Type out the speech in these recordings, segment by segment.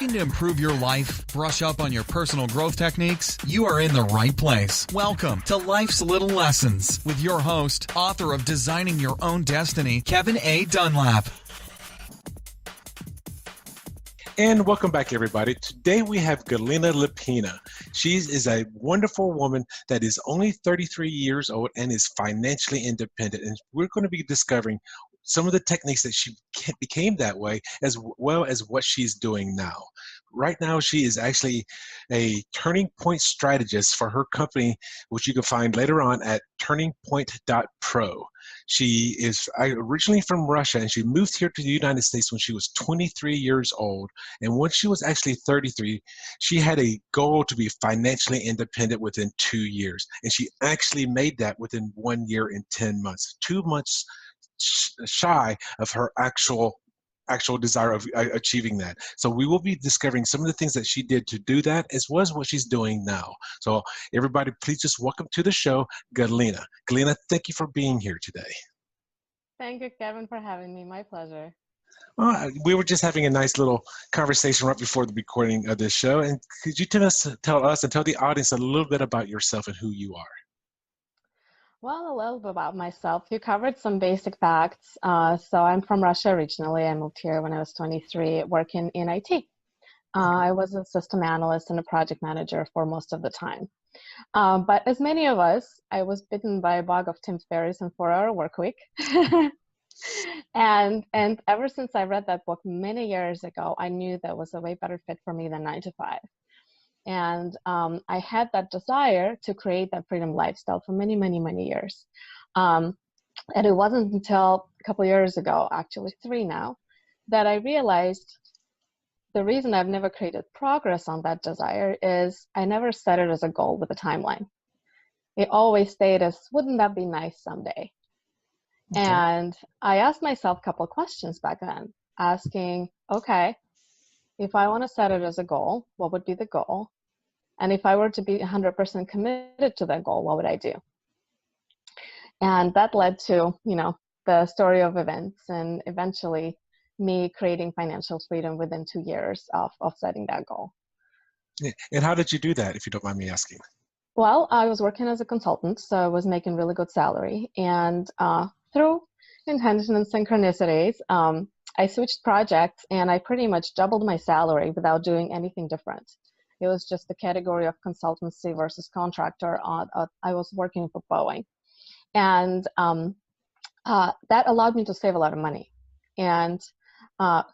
Looking to improve your life, brush up on your personal growth techniques? You are in the right place. Welcome to Life's Little Lessons with your host, author of Designing Your Own Destiny, Kevin A. Dunlap. And welcome back, everybody. Today we have Galina Lipina. She is a wonderful woman that is only 33 years old and is financially independent. And we're going to be discovering some of the techniques that she became that way, as well as what she's doing now. Right now, she is actually a turning point strategist for her company, which you can find later on at point.pro. She is originally from Russia, and she moved here to the United States when she was 23 years old. And when she was actually 33, she had a goal to be financially independent within 2 years. And she actually made that within 1 year and 10 months, 2 months shy of her actual desire of achieving that. So we will be discovering some of the things that she did to do that, as well as what she's doing now. So everybody, please just welcome to the show, Galina. Galina, thank you for being here today. Thank you, Kevin, for having me. My pleasure. Well, we were just having a nice little conversation right before the recording of this show. And could you tell us and tell the audience a little bit about yourself and who you are? Well, a little bit about myself. You covered some basic facts. So I'm from Russia originally. I moved here when I was 23, working in IT. I was a system analyst and a project manager for most of the time. But as many of us, I was bitten by a bug of Tim Ferriss and 4-Hour Workweek. and ever since I read that book many years ago, I knew that was a way better fit for me than 9 to 5. And I had that desire to create that freedom lifestyle for many, many, many years. And it wasn't until a couple of years ago, actually 3 now, that I realized the reason I've never created progress on that desire is I never set it as a goal with a timeline. It always stayed as, wouldn't that be nice someday? Okay. And I asked myself a couple of questions back then, asking, okay, if I want to set it as a goal, what would be the goal? And if I were to be 100% committed to that goal, what would I do? And that led to, the story of events and eventually me creating financial freedom within 2 years of setting that goal. And how did you do that, if you don't mind me asking? Well, I was working as a consultant, so I was making really good salary. And through intention and synchronicities, I switched projects and I pretty much doubled my salary without doing anything different. It was just the category of consultancy versus contractor. I was working for Boeing. And that allowed me to save a lot of money. And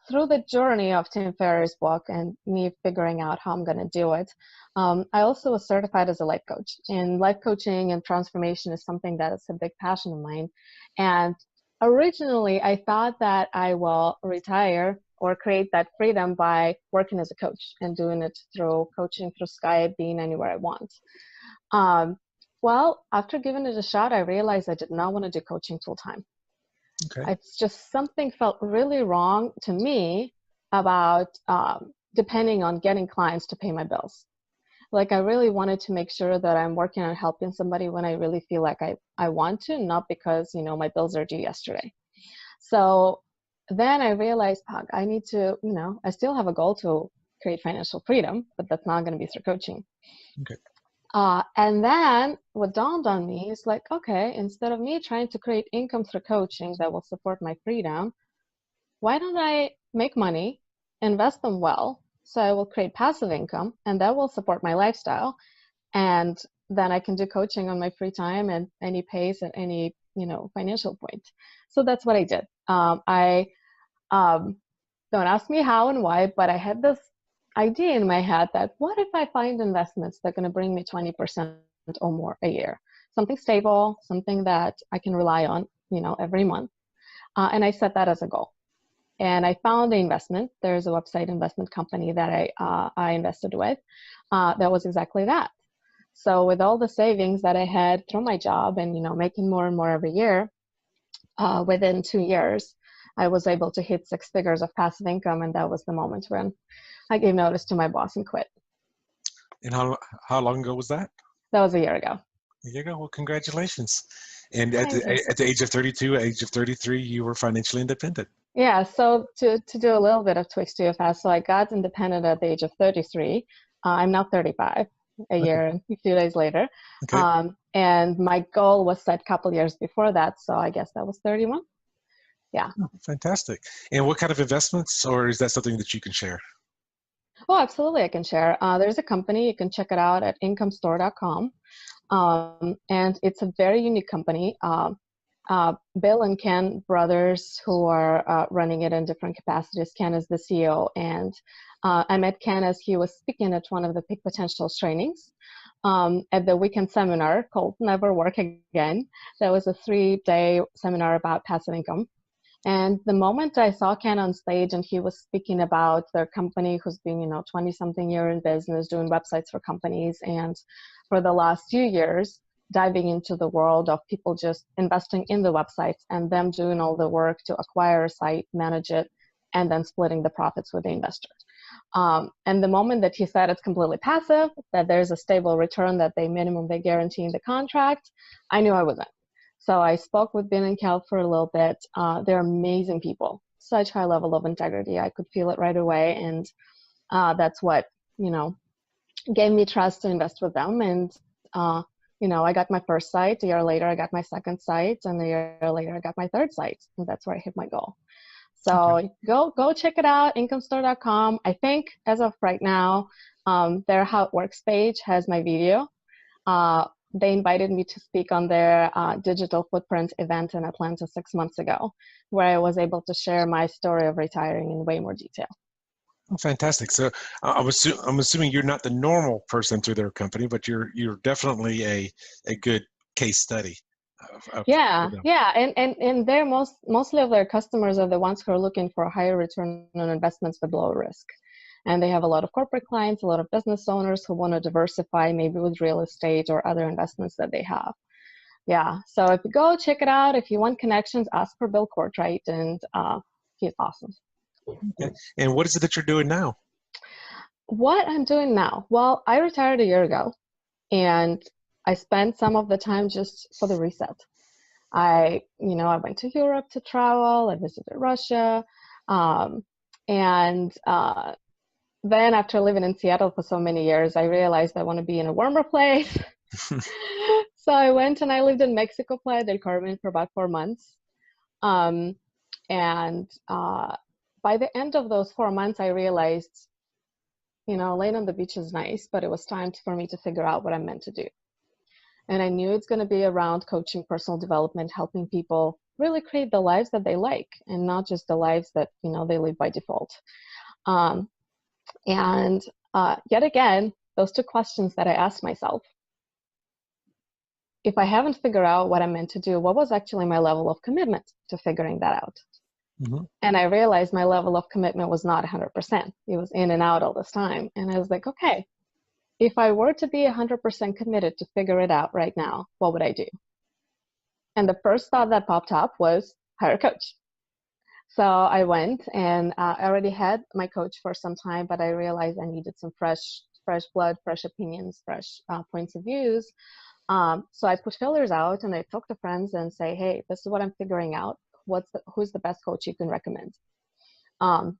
through the journey of Tim Ferriss' book and me figuring out how I'm going to do it, I also was certified as a life coach. And life coaching and transformation is something that is a big passion of mine. And originally, I thought that I will retire or create that freedom by working as a coach and doing it through coaching through Skype, being anywhere I want. Well, after giving it a shot, I realized I did not want to do coaching full time. Okay. It's just something felt really wrong to me about depending on getting clients to pay my bills. Like I really wanted to make sure that I'm working on helping somebody when I really feel like I want to, not because, my bills are due yesterday. So then I realized I need to, I still have a goal to create financial freedom, but that's not going to be through coaching. Okay. And then what dawned on me is like, okay, instead of me trying to create income through coaching that will support my freedom, why don't I make money, invest them well, so I will create passive income, and that will support my lifestyle. And then I can do coaching on my free time and any pace at any, financial point. So that's what I did. Don't ask me how and why, but I had this idea in my head that what if I find investments that are going to bring me 20% or more a year? Something stable, something that I can rely on, every month. And I set that as a goal. And I found the investment. There's a website investment company that I invested with that was exactly that. So with all the savings that I had through my job and, making more and more every year, within 2 years, I was able to hit 6 figures of passive income. And that was the moment when I gave notice to my boss and quit. And how long ago was that? That was a year ago. A year ago? Well, congratulations. And at the age of 32, age of 33, you were financially independent. Yeah, so to do a little bit of Twix too fast, so I got independent at the age of 33. I'm now 35, a Okay. year and a few days later. Okay. And my goal was set a couple years before that, so I guess that was 31. Yeah. Oh, fantastic. And what kind of investments, or is that something that you can share? Oh, absolutely, I can share. There's a company, you can check it out at incomestore.com. And it's a very unique company. Bill and Ken brothers who are running it in different capacities. Ken is the CEO, and I met Ken as he was speaking at one of the Peak Potentials trainings at the weekend seminar called Never Work Again. That was a 3-day seminar about passive income. And the moment I saw Ken on stage and he was speaking about their company who's been, 20-something year in business, doing websites for companies, and for the last few years, diving into the world of people just investing in the websites and them doing all the work to acquire a site, manage it, and then splitting the profits with the investors. And the moment that he said it's completely passive, that there's a stable return that they guarantee in the contract, I knew I was in. So I spoke with Ben and Cal for a little bit. They're amazing people, such high level of integrity. I could feel it right away. And that's what, gave me trust to invest with them. And, I got my first site. A year later, I got my second site. And a year later, I got my third site. And that's where I hit my goal. So Okay. go check it out, incomestore.com. I think as of right now, their How It Works page has my video. They invited me to speak on their digital footprint event in Atlanta 6 months ago, where I was able to share my story of retiring in way more detail. Oh, fantastic. So I'm assuming you're not the normal person through their company, but you're definitely a good case study. Yeah, For them. yeah, and they're mostly of their customers are the ones who are looking for a higher return on investments with low risk. And they have a lot of corporate clients, a lot of business owners who want to diversify maybe with real estate or other investments that they have. Yeah, so if you go check it out, if you want connections, ask for Bill Courtright, and he's awesome. Okay. And what is it that you're doing now? What I'm doing now, well, I retired a year ago, and I spent some of the time just for the reset. I went to Europe to travel. I visited Russia, and then after living in Seattle for so many years, I realized I want to be in a warmer place. So I went and I lived in Mexico, Playa del Carmen, for about 4 months. And by the end of those 4 months, I realized, laying on the beach is nice, but it was time for me to figure out what I'm meant to do. And I knew it's going to be around coaching, personal development, helping people really create the lives that they like and not just the lives that, they live by default. And yet again, those 2 questions that I asked myself. If I haven't figured out what I'm meant to do, what was actually my level of commitment to figuring that out? Mm-hmm. And I realized my level of commitment was not 100%. It was in and out all this time. And I was like, okay, if I were to be 100% committed to figure it out right now, what would I do? And the first thought that popped up was hire a coach. So I went and I already had my coach for some time, but I realized I needed some fresh blood, fresh opinions, fresh points of views. So I put fillers out and I talk to friends and say, hey, this is what I'm figuring out. Who's the best coach you can recommend? And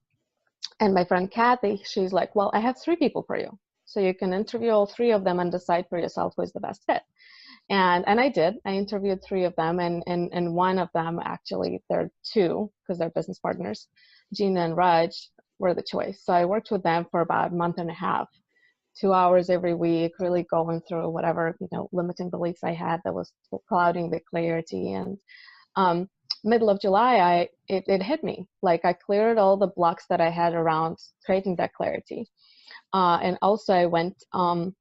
my friend Kathy, she's like, well, I have 3 people for you. So you can interview all 3 of them and decide for yourself who is the best fit. And I did. I interviewed 3 of them, and one of them, actually, they're 2 because they're business partners. Gina and Raj were the choice. So I worked with them for about a month and a half, 2 hours every week, really going through whatever, limiting beliefs I had that was clouding the clarity. And middle of July, it hit me. Like I cleared all the blocks that I had around creating that clarity. And also I went to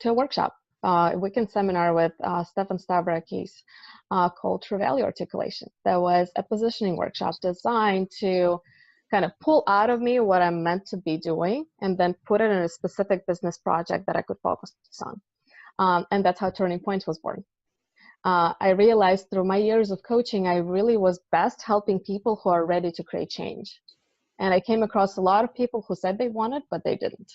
a workshop, a weekend seminar with Stefan Stavrakis called True Value Articulation. That was a positioning workshop designed to kind of pull out of me what I'm meant to be doing and then put it in a specific business project that I could focus on. And that's how Turning Point was born. I realized through my years of coaching, I really was best helping people who are ready to create change. And I came across a lot of people who said they wanted, but they didn't.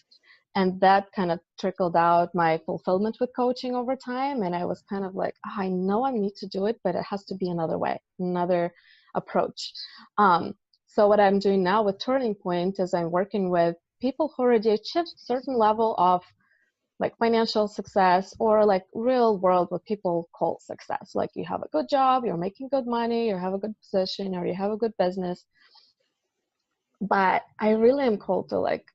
And that kind of trickled out my fulfillment with coaching over time. And I was kind of like, I know I need to do it, but it has to be another way, another approach. So what I'm doing now with Turning Point is I'm working with people who already achieved certain level of like financial success, or like real world what people call success. Like you have a good job, you're making good money, you have a good position, or you have a good business. But I really am called to like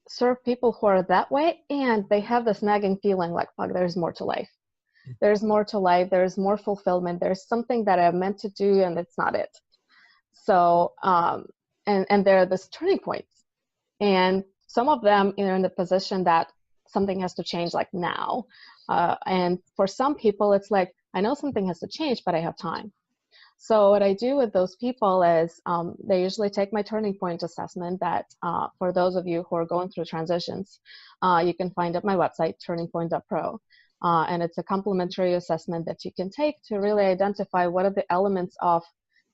serve people who are that way, and they have this nagging feeling like, fuck, there's more to life. There's more to life. There's more fulfillment. There's something that I'm meant to do, and it's not it. So, and there are this turning points, and some of them are in the position that something has to change like now. And for some people, it's like, I know something has to change, but I have time. So what I do with those people is they usually take my turning point assessment that for those of you who are going through transitions, you can find at my website, point.pro. And it's a complimentary assessment that you can take to really identify what are the elements of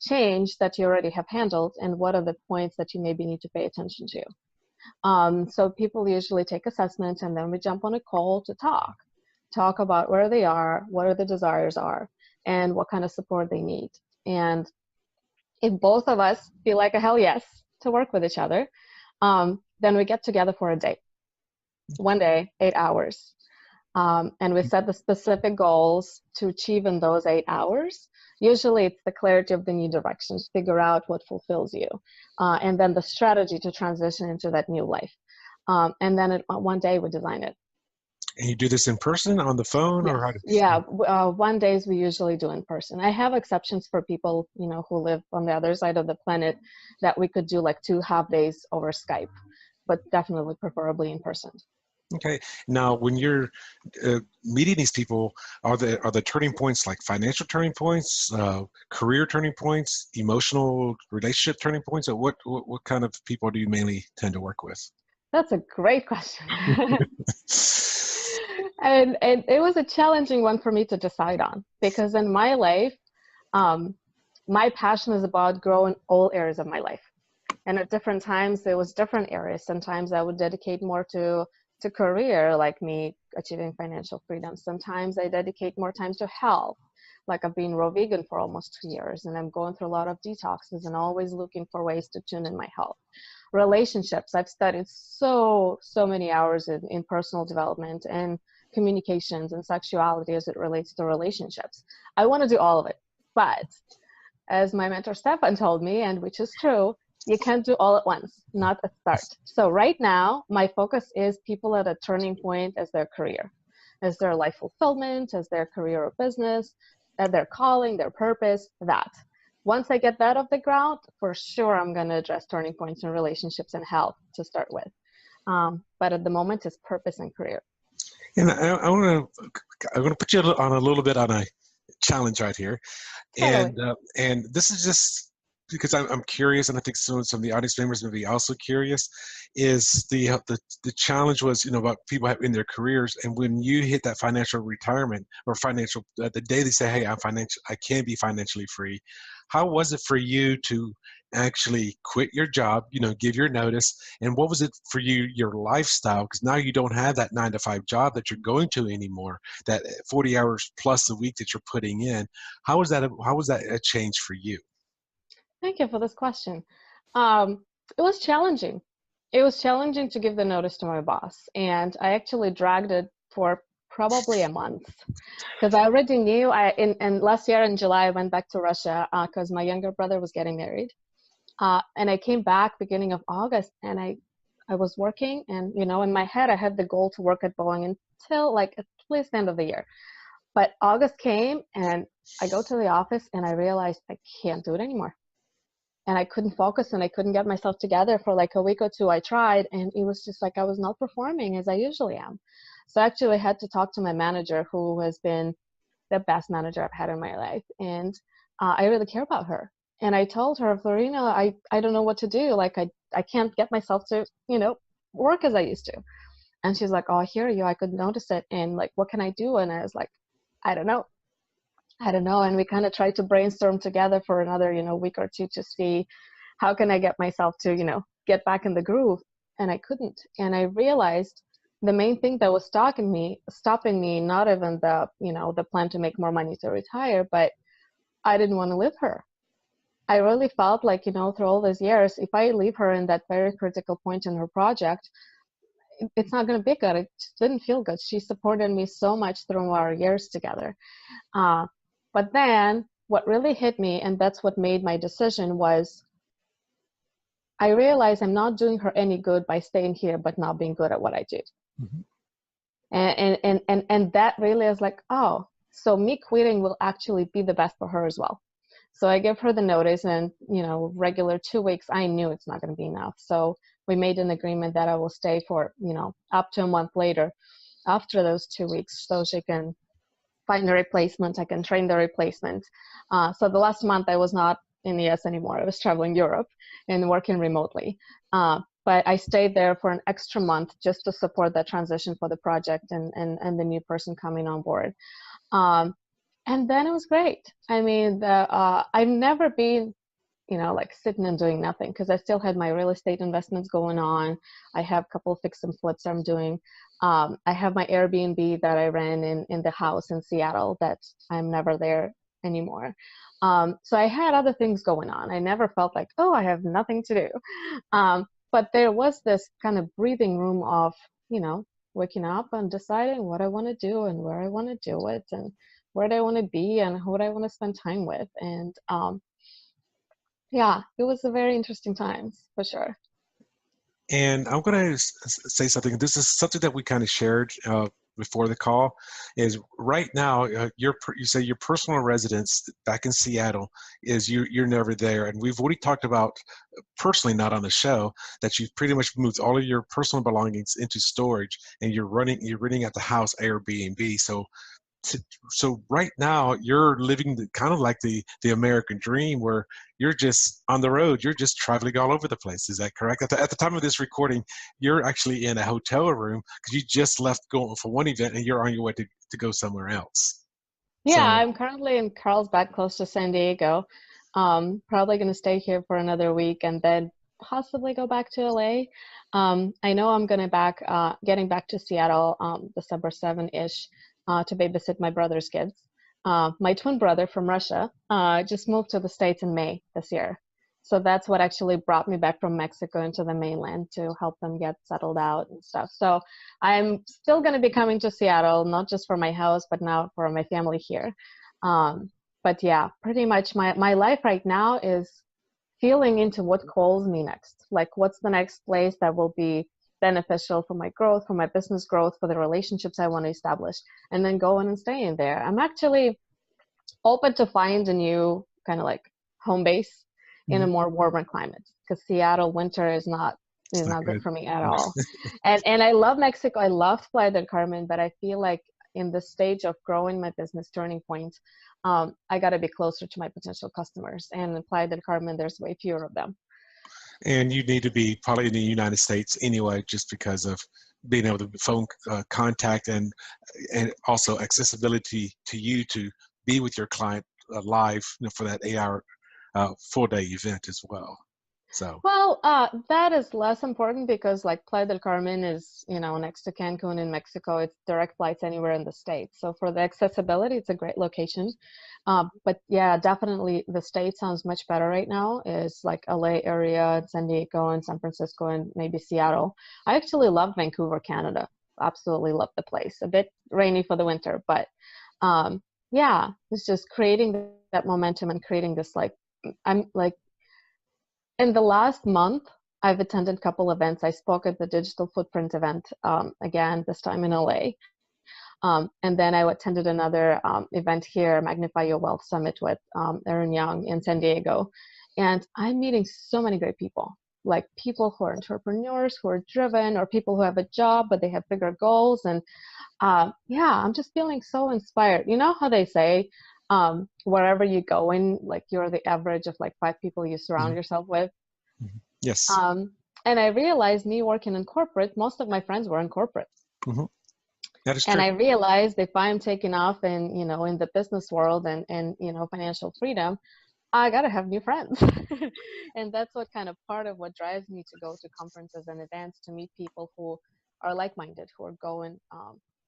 change that you already have handled and what are the points that you maybe need to pay attention to. So people usually take assessments, and then we jump on a call to talk about where they are, what are the desires are, and what kind of support they need. And if both of us feel like a hell yes to work with each other, then we get together for a day. One day, 8 hours. And we set the specific goals to achieve in those 8 hours. Usually it's the clarity of the new directions, figure out what fulfills you, and then the strategy to transition into that new life. And then one day we design it. And you do this in person, on the phone, Yes. or how do Yeah, one days we usually do in person. I have exceptions for people, you know, who live on the other side of the planet, that we could do like 2 half days over Skype, but definitely preferably in person. Okay. Now, when you're meeting these people, are the turning points like financial turning points, career turning points, emotional relationship turning points, or what kind of people do you mainly tend to work with? That's a great question. And it was a challenging one for me to decide on, because in my life, my passion is about growing all areas of my life. And at different times, there was different areas. Sometimes I would dedicate more to career, like me achieving financial freedom. Sometimes I dedicate more time to health. Like I've been raw vegan for almost 2 years, and I'm going through a lot of detoxes and always looking for ways to tune in my health. Relationships, I've studied so many hours in personal development and communications and sexuality as it relates to relationships. I want to do all of it. But as my mentor Stefan told me, and which is true, you can't do all at once, not at start. So right now, my focus is people at a turning point as their career, as their life fulfillment, as their career or business, as their calling, their purpose, that. Once I get that off the ground, for sure, I'm going to address turning points in relationships and health to start with. But at the moment, it's purpose and career. And I want to put you on a little bit on a challenge right here. Totally. And this is just because I'm curious, and I think some of the audience members may be also curious, is the challenge was, you know, about people in their careers, and when you hit that financial retirement or financial, the day they say, hey, I can be financially free. How was it for you to actually quit your job, you know, give your notice, and what was it for you, your lifestyle? Because now you don't have that 9-to-5 job that you're going to anymore, that 40 hours plus a week that you're putting in. How was that a change for you? Thank you for this question. It was challenging. It was challenging to give the notice to my boss, and I actually dragged it for probably a month, because I already knew. And last year in July, I went back to Russia because my younger brother was getting married, and I came back beginning of August, and I was working, and you know, in my head, I had the goal to work at Boeing until like at least the end of the year. But August came, and I go to the office, and I realized I can't do it anymore. And I couldn't focus, and I couldn't get myself together for like a week or two. I tried, and it was just like I was not performing as I usually am. So actually I had to talk to my manager, who has been the best manager I've had in my life. And I really care about her. And I told her, Florina, I don't know what to do. Like I can't get myself to, you know, work as I used to. And she's like, oh, I hear you. I could notice it. And like, what can I do? And I was like, I don't know. And we kind of tried to brainstorm together for another, you know, week or two to see how can I get myself to, you know, get back in the groove. And I couldn't. And I realized the main thing that was stopping me, not even the, you know, the plan to make more money to retire, but I didn't want to leave her. I really felt like, through all these years, if I leave her in that very critical point in her project, it's not going to be good. It didn't feel good. She supported me so much through our years together. But then what really hit me, and that's what made my decision, was I realized I'm not doing her any good by staying here but not being good at what I do. Mm-hmm. And that really is like, oh, so me quitting will actually be the best for her as well. So I gave her the notice, and regular 2 weeks, I knew it's not going to be enough. So we made an agreement that I will stay for up to a month later after those 2 weeks, so she can find a replacement. I can train the replacement. So the last month I was not in the US anymore. I was traveling Europe and working remotely. But I stayed there for an extra month just to support that transition for the project and the new person coming on board. And then it was great. I mean, I've never been, like sitting and doing nothing, because I still had my real estate investments going on. I have a couple of fix and flips I'm doing. I have my Airbnb that I ran in the house in Seattle that I'm never there anymore. So I had other things going on. I never felt like, oh, I have nothing to do. But there was this kind of breathing room of, waking up and deciding what I want to do and where I want to do it and where do I want to be and who do I want to spend time with. And yeah, it was a very interesting times for sure. And I'm going to say something. This is something that we kind of shared before the call. Is right now you say your personal residence back in Seattle is you're never there, and we've already talked about personally, not on the show, that you've pretty much moved all of your personal belongings into storage, and you're renting out the house Airbnb. So right now you're living kind of like the American dream, where you're just on the road, you're just traveling all over the place. Is that correct? At the time of this recording, you're actually in a hotel room because you just left going for one event and you're on your way to go somewhere else. Yeah, So I'm currently in Carlsbad, close to San Diego. Probably going to stay here for another week and then possibly go back to LA. I know I'm going to getting back to Seattle December 7-ish to babysit my brother's kids. My twin brother from Russia just moved to the States in May this year. So that's what actually brought me back from Mexico into the mainland to help them get settled out and stuff. So I'm still going to be coming to Seattle, not just for my house, but now for my family here. But yeah, pretty much my life right now is feeling into what calls me next. Like, what's the next place that will be beneficial for my growth, for my business growth, for the relationships I want to establish, and then going and staying there. I'm actually open to find a new kind of like home base in a more warmer climate, because Seattle winter is not good for me at all. And I love Mexico. I loved Playa del Carmen, but I feel like in the stage of growing my business turning point, I got to be closer to my potential customers. And in Playa del Carmen, there's way fewer of them. And you need to be probably in the United States anyway, just because of being able to phone contact and also accessibility to you to be with your client live, for that 8-hour full day event as well. So Well, that is less important because like Playa del Carmen is, next to Cancun in Mexico. It's direct flights anywhere in the States. So for the accessibility, it's a great location. But yeah, definitely the state sounds much better right now. Is like LA area, San Diego and San Francisco and maybe Seattle. I actually love Vancouver, Canada. Absolutely love the place. A bit rainy for the winter, but yeah, it's just creating that momentum and creating this I'm like, in the last month, I've attended a couple events. I spoke at the Digital Footprint event, again, this time in LA. And then I attended another event here, Magnify Your Wealth Summit with Aaron Young in San Diego. And I'm meeting so many great people, like people who are entrepreneurs, who are driven, or people who have a job, but they have bigger goals. And yeah, I'm just feeling so inspired. You know how they say, wherever you go in, like you're the average of like 5 people you surround yourself with. yes. And I realized, me working in corporate, most of my friends were in corporate. That is true. And I realized if I'm taking off in, in the business world and financial freedom, I got to have new friends. And that's what kind of part of what drives me to go to conferences and events, to meet people who are like-minded, who are going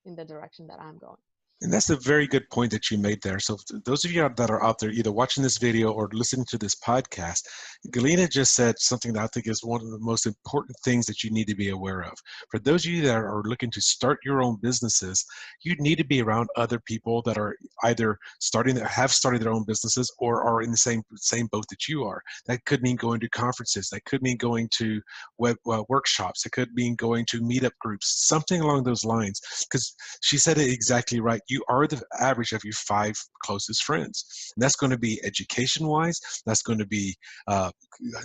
in the direction that I'm going. And that's a very good point that you made there. So those of you that are out there either watching this video or listening to this podcast, Galina just said something that I think is one of the most important things that you need to be aware of. For those of you that are looking to start your own businesses, you need to be around other people that are either have started their own businesses or are in the same boat that you are. That could mean going to conferences. That could mean going to workshops. It could mean going to meetup groups, something along those lines. Because she said it exactly right. You are the average of your 5 closest friends. And that's going to be education-wise. That's going to be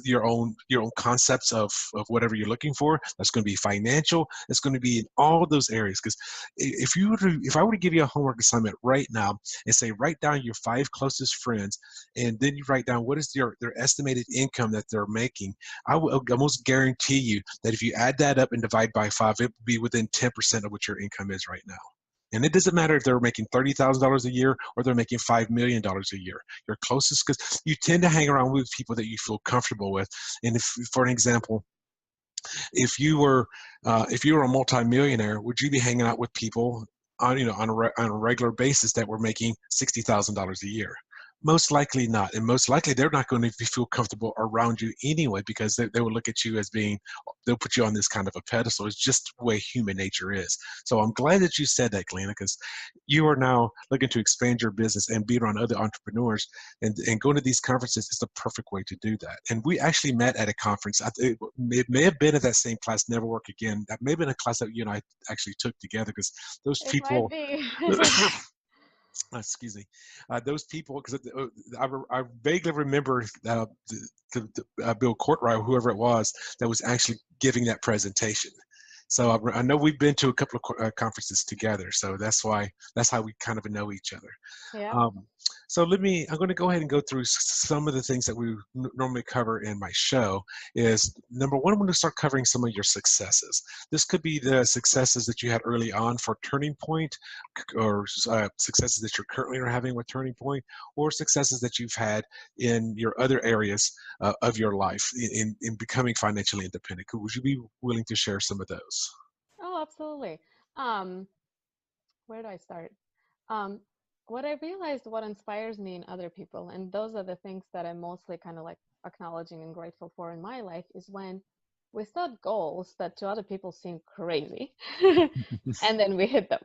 your own concepts of whatever you're looking for. That's going to be financial. It's going to be in all of those areas. Because if I were to give you a homework assignment right now and say write down your 5 closest friends, and then you write down what is their estimated income that they're making, I will almost guarantee you that if you add that up and divide by 5, it would be within 10% of what your income is right now. And it doesn't matter if they're making $30,000 a year or they're making $5 million a year. Your closest, because you tend to hang around with people that you feel comfortable with. And if, for an example, if you were a multimillionaire, would you be hanging out with people on a regular basis that were making $60,000 a year? Most likely not, and most likely they're not going to feel comfortable around you anyway, because they will look at you as they'll put you on this kind of a pedestal. It's just the way human nature is. So I'm glad that you said that, Galina, because you are now looking to expand your business and be around other entrepreneurs, and going to these conferences is the perfect way to do that. And we actually met at a conference. It may have been at that same class, Never Work Again. That may have been a class that you and I actually took together, because those people. Excuse me, those people, because I vaguely remember Bill Courtright, whoever it was, that was actually giving that presentation. So I know we've been to a couple of conferences together, so that's how we kind of know each other. Yeah. So I'm going to go ahead and go through some of the things that we normally cover in my show. Is number one, I'm going to start covering some of your successes. This could be the successes that you had early on for Turning Point, or successes that you're currently having with Turning Point, or successes that you've had in your other areas of your life in becoming financially independent. Would you be willing to share some of those? Oh, absolutely. Where do I start? What I realized, what inspires me in other people, and those are the things that I'm mostly kind of like acknowledging and grateful for in my life, is when we set goals that to other people seem crazy, and then we hit them.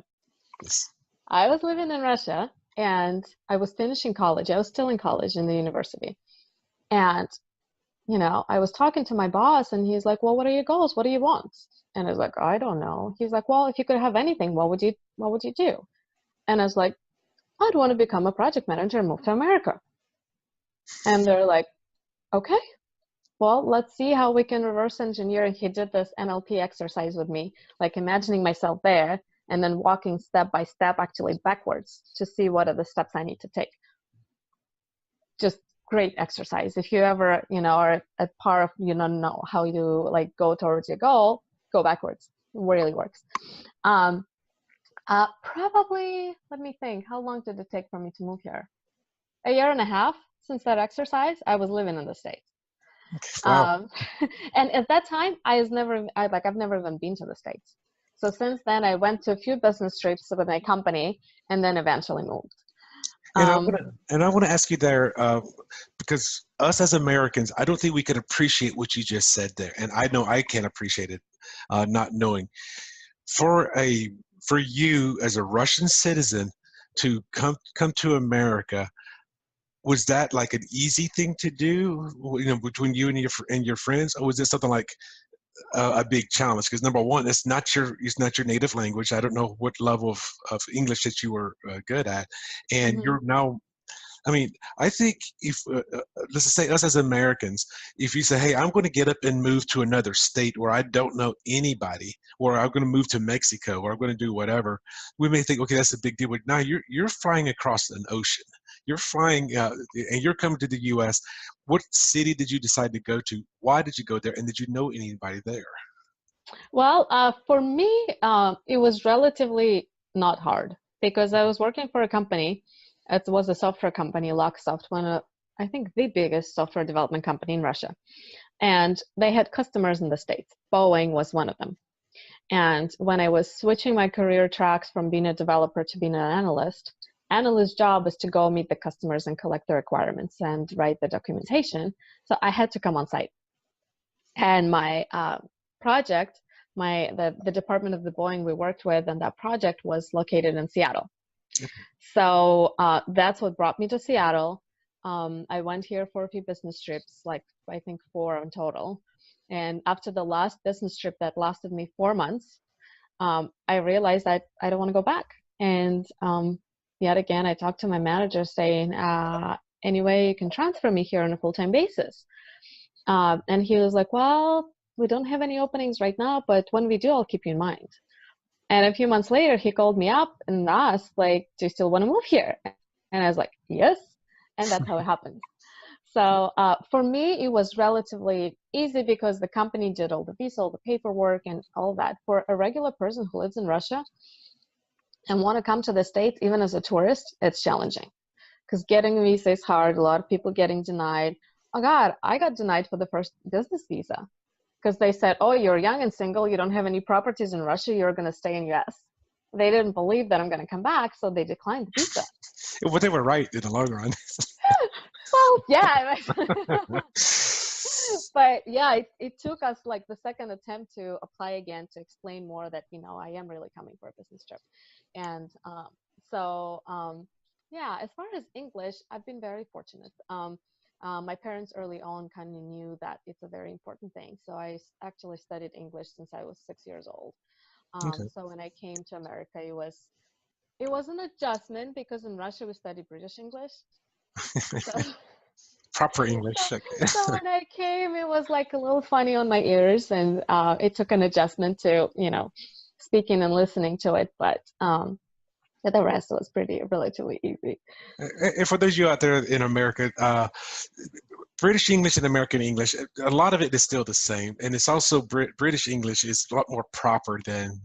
Yes. I was living in Russia, and I was finishing college. I was still in college in the university. And, I was talking to my boss, and he's like, well, what are your goals? What do you want? And I was like, I don't know. He's like, well, if you could have anything, what would you do? And I was like, I'd want to become a project manager and move to America. And they're like, okay, well, let's see how we can reverse engineer. And he did this NLP exercise with me, like imagining myself there and then walking step by step, actually backwards, to see what are the steps I need to take. Just great exercise. If you ever, are at par of, know how you like go towards your goal, go backwards. It really works. Probably, let me think, how long did it take for me to move here? A year and a half since that exercise. I was living in the States. Wow. And at that time, I've never even been to the States. So since then, I went to a few business trips with my company and then eventually moved. And I want to ask you there, because us as Americans, I don't think we can appreciate what you just said there. And I know I can't appreciate it, not knowing. For you as a Russian citizen to come to America, was that like an easy thing to do, between you and your friends, or was this something like a big challenge? Because number one, it's not your native language. I don't know what level of English that you were good at, and you're now. I mean, I think if let's say us as Americans, if you say, "Hey, I'm going to get up and move to another state where I don't know anybody, or I'm going to move to Mexico, or I'm going to do whatever," we may think, "Okay, that's a big deal." But now you're flying across an ocean. You're flying, and you're coming to the U.S. What city did you decide to go to? Why did you go there? And did you know anybody there? Well, for me, it was relatively not hard because I was working for a company. It was a software company, Locksoft, I think the biggest software development company in Russia. And they had customers in the States. Boeing was one of them. And when I was switching my career tracks from being a developer to being an analyst's job is to go meet the customers and collect the requirements and write the documentation. So I had to come on site. And my project, the department of the Boeing we worked with, and that project was located in Seattle. So that's what brought me to Seattle. I went here for a few business trips, like I think 4 in total. And after the last business trip that lasted me 4 months, I realized I don't want to go back. And yet again, I talked to my manager saying, anyway, you can transfer me here on a full-time basis. And he was like, well, we don't have any openings right now, but when we do, I'll keep you in mind. And a few months later, he called me up and asked, like, do you still want to move here? And I was like, yes. And that's how it happened. So for me, it was relatively easy because the company did all the visa, all the paperwork, and all that. For a regular person who lives in Russia and want to come to the States, even as a tourist, it's challenging because getting a visa is hard. A lot of people getting denied. Oh God, I got denied for the first business visa because they said, oh, you're young and single. You don't have any properties in Russia. You're going to stay in US. They didn't believe that I'm going to come back, so they declined the visa. Well, they were right in the long run. Well, yeah. But yeah, it took us like the second attempt to apply again to explain more that, I am really coming for a business trip. And yeah, as far as English, I've been very fortunate. My parents early on kind of knew that it's a very important thing. So I actually studied English since I was 6 years old. Okay. So when I came to America, it was an adjustment because in Russia we studied British English. So, Proper English. So when I came, it was like a little funny on my ears, and it took an adjustment to, speaking and listening to it. But the rest was relatively easy. And for those of you out there in America, British English and American English, a lot of it is still the same. And it's also British English is a lot more proper than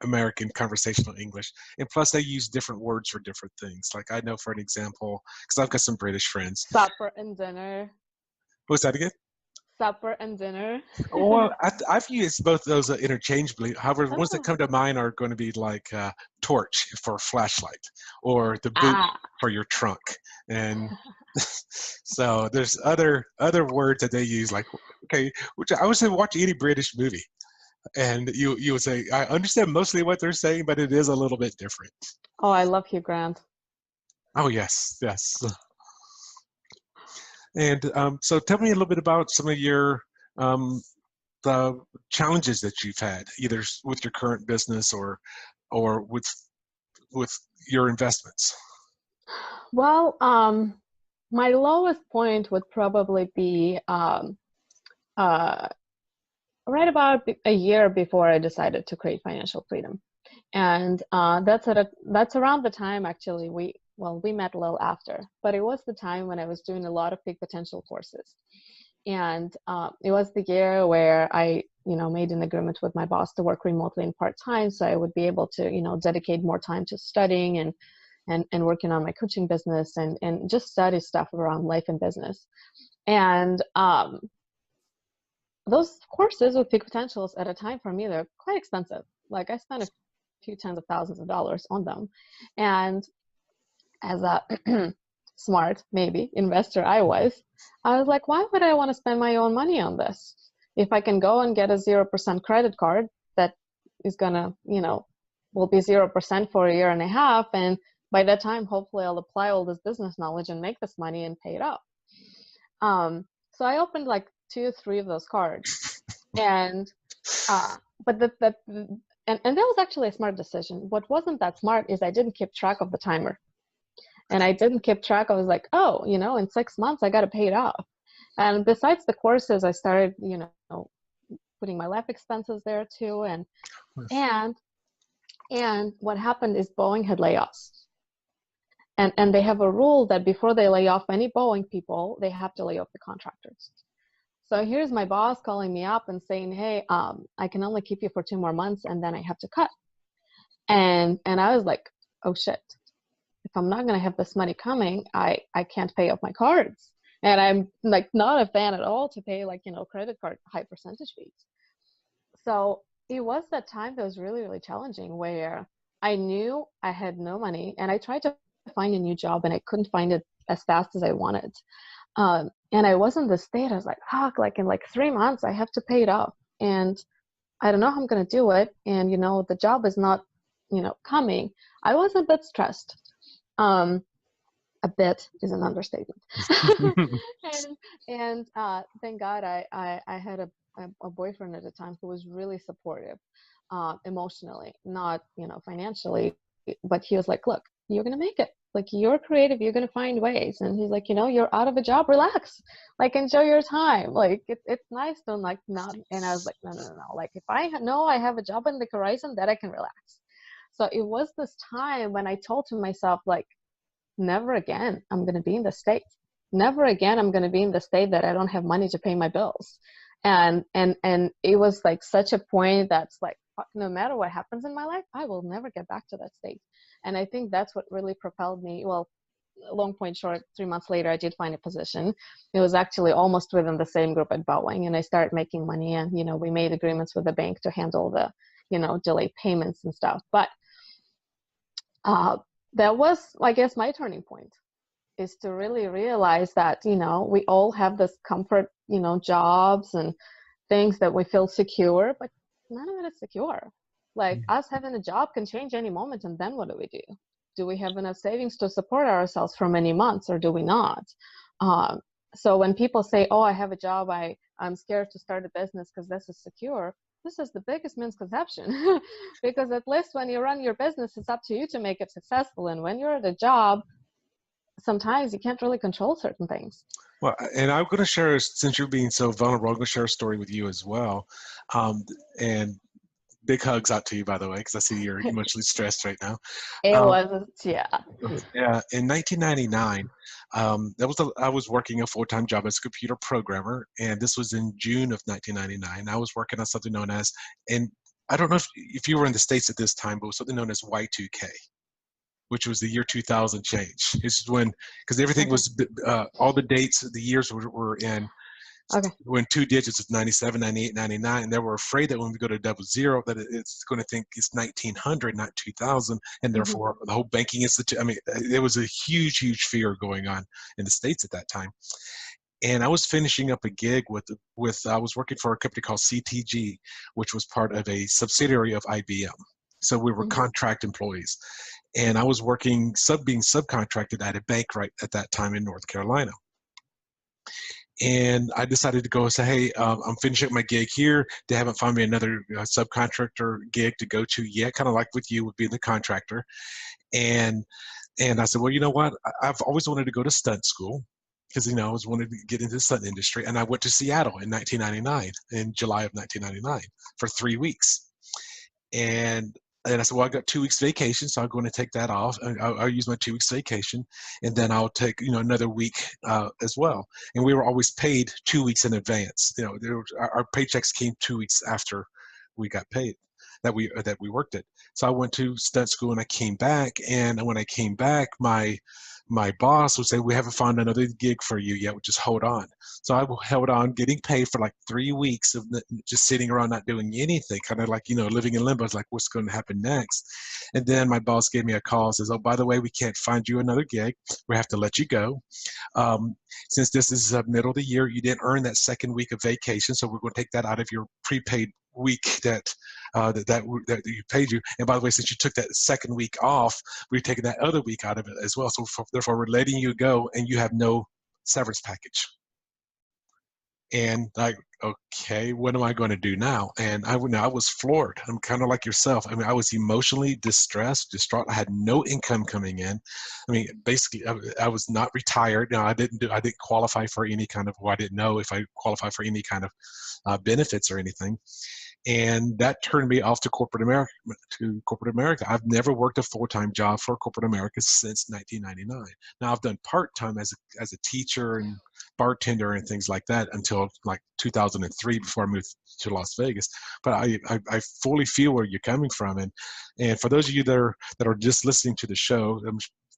American conversational English. And plus they use different words for different things. Like I know, for an example, because I've got some British friends. Supper and dinner. What was that again? Supper and dinner. Well, I've used both those interchangeably. However, the ones that come to mind are going to be like torch for flashlight or the boot for your trunk. And so there's other words that they use, like, okay, which I would say watch any British movie. And you would say, I understand mostly what they're saying, but it is a little bit different. Oh, I love Hugh Grant. Oh, yes. And so tell me a little bit about some of your the challenges that you've had, either with your current business or with your investments. Well, my lowest point would probably be right about a year before I decided to create financial freedom. And that's around the time, actually, we met a little after, but it was the time when I was doing a lot of big potential courses. And it was the year where I, made an agreement with my boss to work remotely and part-time, so I would be able to, dedicate more time to studying and working on my coaching business and just study stuff around life and business. And those courses with big potentials at a time for me, they're quite expensive. Like I spent a few tens of thousands of dollars on them. And as a smart, maybe, investor I was like, why would I want to spend my own money on this? If I can go and get a 0% credit card that is gonna, will be 0% for a year and a half. And by that time, hopefully I'll apply all this business knowledge and make this money and pay it off. So I opened like 2 or 3 of those cards. And, but that was actually a smart decision. What wasn't that smart is I didn't keep track of the timer. And I didn't keep track. I was like, oh, in 6 months, I got to pay it off. And besides the courses, I started, putting my life expenses there too. And what happened is Boeing had layoffs. And they have a rule that before they lay off any Boeing people, they have to lay off the contractors. So here's my boss calling me up and saying, hey, I can only keep you for 2 more months and then I have to cut. And I was like, oh shit. If I'm not going to have this money coming, I can't pay off my cards. And I'm like not a fan at all to pay like, credit card high percentage fees. So it was that time that was really, really challenging where I knew I had no money and I tried to find a new job and I couldn't find it as fast as I wanted. And I was in the state, I was like, fuck, like in like 3 months, I have to pay it off. And I don't know how I'm going to do it. And, the job is not, coming. I was a bit stressed. A bit is an understatement. and thank God I had a boyfriend at the time who was really supportive, emotionally, not, financially, but he was like, look, you're going to make it. Like, you're creative, you're going to find ways. And he's like, you're out of a job, relax, like, enjoy your time. Like, it's nice to like not. And I was like, no. Like, if I know I have a job in the horizon, that I can relax. So it was this time when I told to myself, like, never again I'm going to be in the state. Never again I'm going to be in the state that I don't have money to pay my bills. And it was like such a point that's like, no matter what happens in my life, I will never get back to that state. And I think that's what really propelled me. Well, long point short, 3 months later, I did find a position. It was actually almost within the same group at Boeing, and I started making money. And we made agreements with the bank to handle the delayed payments and stuff. But that was, I guess, my turning point, is to really realize that, we all have this comfort, jobs and things that we feel secure, but none of it is secure. Like, us having a job can change any moment, and then what do we do? Do we have enough savings to support ourselves for many months, or do we not? So when people say, oh, I have a job, I'm scared to start a business because this is secure, this is the biggest misconception. Because at least when you run your business, it's up to you to make it successful. And when you're at a job, sometimes you can't really control certain things. Well, and I'm going to share, since you're being so vulnerable, I'm going to share a story with you as well. And big hugs out to you, by the way, because I see you're emotionally stressed right now. It was, yeah. Yeah, in 1999, I was working a full-time job as a computer programmer, and this was in June of 1999. I was working on something known as, and I don't know if you were in the States at this time, but it was something known as Y2K, which was the year 2000 change. It's when, because everything was, all the dates, the years were in. Okay. When 2 digits of 97, 98, 99, and they were afraid that when we go to 00, that it's going to think it's 1900, not 2000, and therefore the whole banking institute. I mean, there was a huge fear going on in the States at that time. And I was finishing up a gig with I was working for a company called CTG, which was part of a subsidiary of IBM. So we were contract employees, and I was being subcontracted at a bank right at that time in North Carolina. And I decided to go and say, hey, I'm finishing up my gig here. They haven't found me another subcontractor gig to go to yet, kind of like with you, would be the contractor. And I said, well, you know what? I've always wanted to go to stunt school because, I was wanted to get into the stunt industry. And I went to Seattle in 1999, in July of 1999, for 3 weeks. And I said, well, I got 2 weeks vacation, so I'm going to take that off. I'll use my 2 weeks vacation, and then I'll take, another week as well. And we were always paid 2 weeks in advance. Our paychecks came 2 weeks after we got paid that we worked it. So I went to stunt school, and I came back. And when I came back, my boss would say, we haven't found another gig for you yet, just hold on. So I held on, getting paid for like 3 weeks of just sitting around not doing anything, kind of like, living in limbo. It's like, what's going to happen next? And then my boss gave me a call and says, oh, by the way, we can't find you another gig. We have to let you go. Since this is the middle of the year, you didn't earn that second week of vacation, so we're going to take that out of your prepaid week that you paid you. And by the way, since you took that second week off, we're taking that other week out of it as well. So therefore, we're letting you go, and you have no severance package. And like, okay, what am I going to do now? And I was floored. I'm kind of like yourself. I mean, I was emotionally distraught. I had no income coming in. I mean, basically, I was not retired. I didn't qualify for any kind of, I didn't know if I qualified for any kind of benefits or anything. And that turned me off to corporate America. I've never worked a full-time job for corporate America since 1999. Now I've done part-time as a teacher and bartender and things like that until like 2003 before I moved to Las Vegas. But I fully feel where you're coming from. And for those of you that are just listening to the show,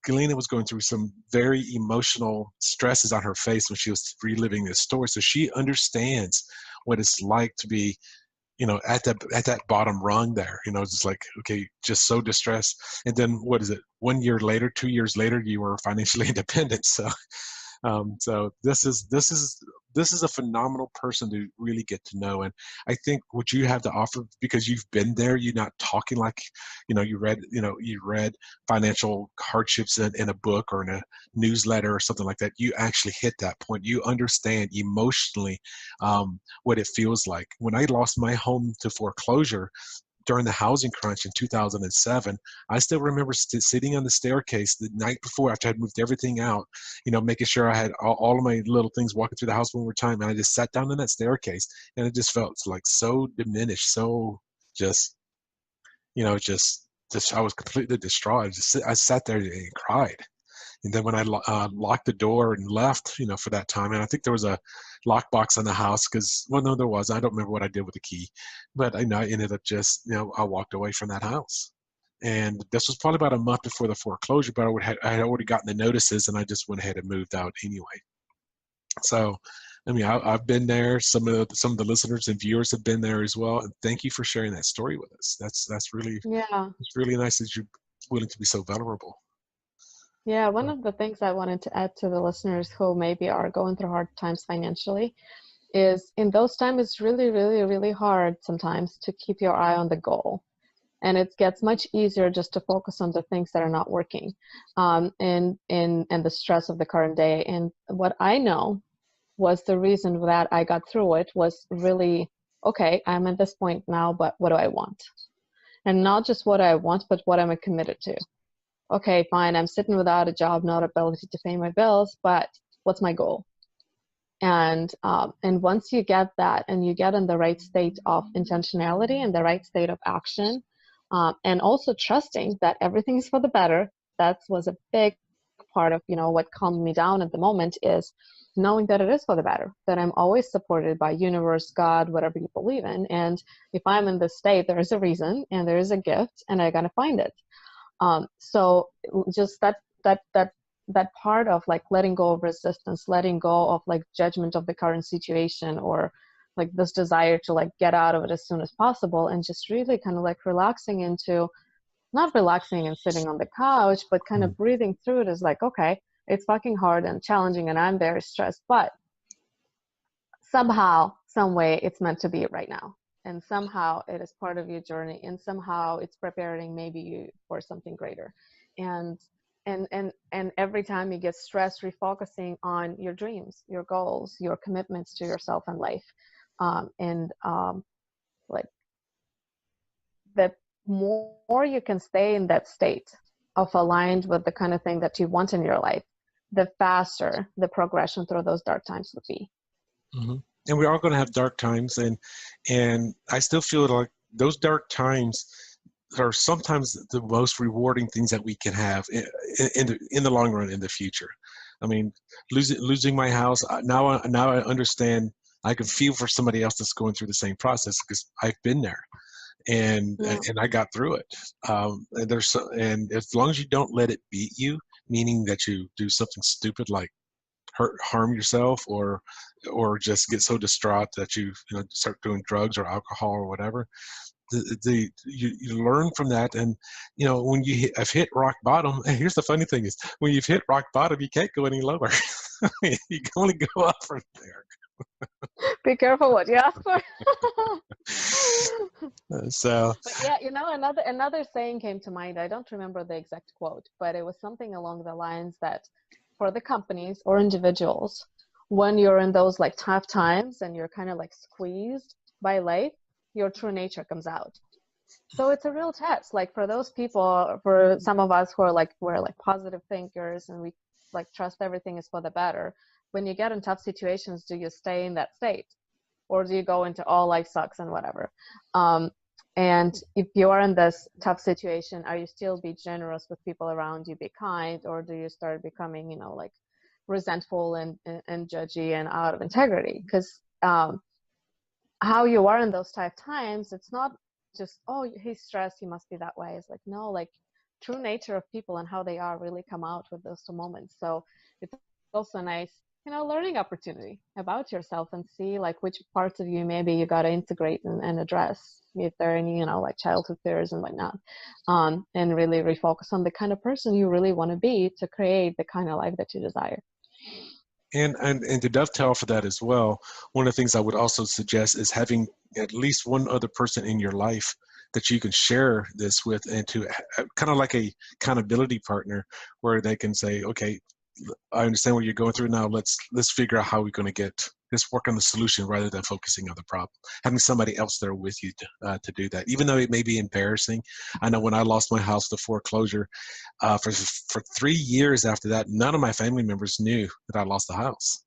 Galina was going through some very emotional stresses on her face when she was reliving this story. So she understands what it's like to be at that bottom rung there, just like, okay, just so distressed. And then what is it? 1 year later, 2 years later, you were financially independent. So this is a phenomenal person to really get to know. And I think what you have to offer, because you've been there, you're not talking like, you read financial hardships in a book or in a newsletter or something like that. You actually hit that point. You understand emotionally what it feels like. When I lost my home to foreclosure during the housing crunch in 2007, I still remember sitting on the staircase the night before, after I'd moved everything out, making sure I had all of my little things, walking through the house one more time. And I just sat down in that staircase, and it just felt like so diminished, so just, just I was completely distraught. I sat there and cried. And then when I locked the door and left, for that time, and I think there was a lockbox on the house because, well, no, there was. I don't remember what I did with the key, but I ended up just, I walked away from that house. And this was probably about a month before the foreclosure, but I had already gotten the notices, and I just went ahead and moved out anyway. So, I mean, I've been there. Some of the listeners and viewers have been there as well. And thank you for sharing that story with us. That's really, Yeah. it's really nice that you're willing to be so vulnerable. Yeah, one of the things I wanted to add to the listeners who maybe are going through hard times financially is, in those times, it's really, really, really hard sometimes to keep your eye on the goal. And it gets much easier just to focus on the things that are not working, and the stress of the current day. And what I know was the reason that I got through it was really, okay, I'm at this point now, but what do I want? And not just what I want, but what am I committed to? Okay, fine, I'm sitting without a job, not ability to pay my bills, but what's my goal? And once you get that, and you get in the right state of intentionality and the right state of action, and also trusting that everything is for the better, that was a big part of what calmed me down at the moment, is knowing that it is for the better, that I'm always supported by universe, God, whatever you believe in. And if I'm in this state, there is a reason and there is a gift, and I gotta find it. So just that part of like letting go of resistance, letting go of like judgment of the current situation, or like this desire to like get out of it as soon as possible, and just really kind of like relaxing into, not relaxing and sitting on the couch, but kind of breathing through it, is like, okay, it's fucking hard and challenging and I'm very stressed, but somehow, some way it's meant to be right now. And somehow it is part of your journey, and somehow it's preparing maybe you for something greater. And every time you get stressed, refocusing on your dreams, your goals, your commitments to yourself and life. Like the more you can stay in that state of aligned with the kind of thing that you want in your life, the faster the progression through those dark times would be. Mm-hmm. And we're all going to have dark times, and I still feel like those dark times are sometimes the most rewarding things that we can have in the long run, in the future. I mean, losing my house, now I understand. I can feel for somebody else that's going through the same process, because I've been there, and I got through it. And as long as you don't let it beat you, meaning that you do something stupid like harm yourself, or just get so distraught that you start doing drugs or alcohol or whatever, you learn from that. And when have hit rock bottom, and here's the funny thing is, when you've hit rock bottom, you can't go any lower. You can only go up from there. Be careful what you ask for. But yeah, another saying came to mind. I don't remember the exact quote, but it was something along the lines that for the companies or individuals, when you're in those like tough times and you're kind of like squeezed by life, your true nature comes out. So it's a real test. Like for those people, for some of us who are like, we're like positive thinkers and we like trust everything is for the better. When you get in tough situations, do you stay in that state, or do you go into all life sucks and whatever? And if you are in this tough situation, are you still be generous with people around you, be kind, or do you start becoming, like resentful and judgy and out of integrity? Because how you are in those tough times, it's not just, oh, he's stressed, he must be that way. It's like, no, like true nature of people and how they are really come out with those two moments. So it's also nice learning opportunity about yourself and see like which parts of you maybe you got to integrate and address if there are any, like childhood fears and whatnot, and really refocus on the kind of person you really want to be to create the kind of life that you desire. And to dovetail for that as well, one of the things I would also suggest is having at least one other person in your life that you can share this with, and to kind of like a accountability partner where they can say, okay, I understand what you're going through now. Let's figure out how we're going to let's work on the solution rather than focusing on the problem. Having somebody else there with you to do that, even though it may be embarrassing. I know when I lost my house to foreclosure, for 3 years after that, none of my family members knew that I lost the house.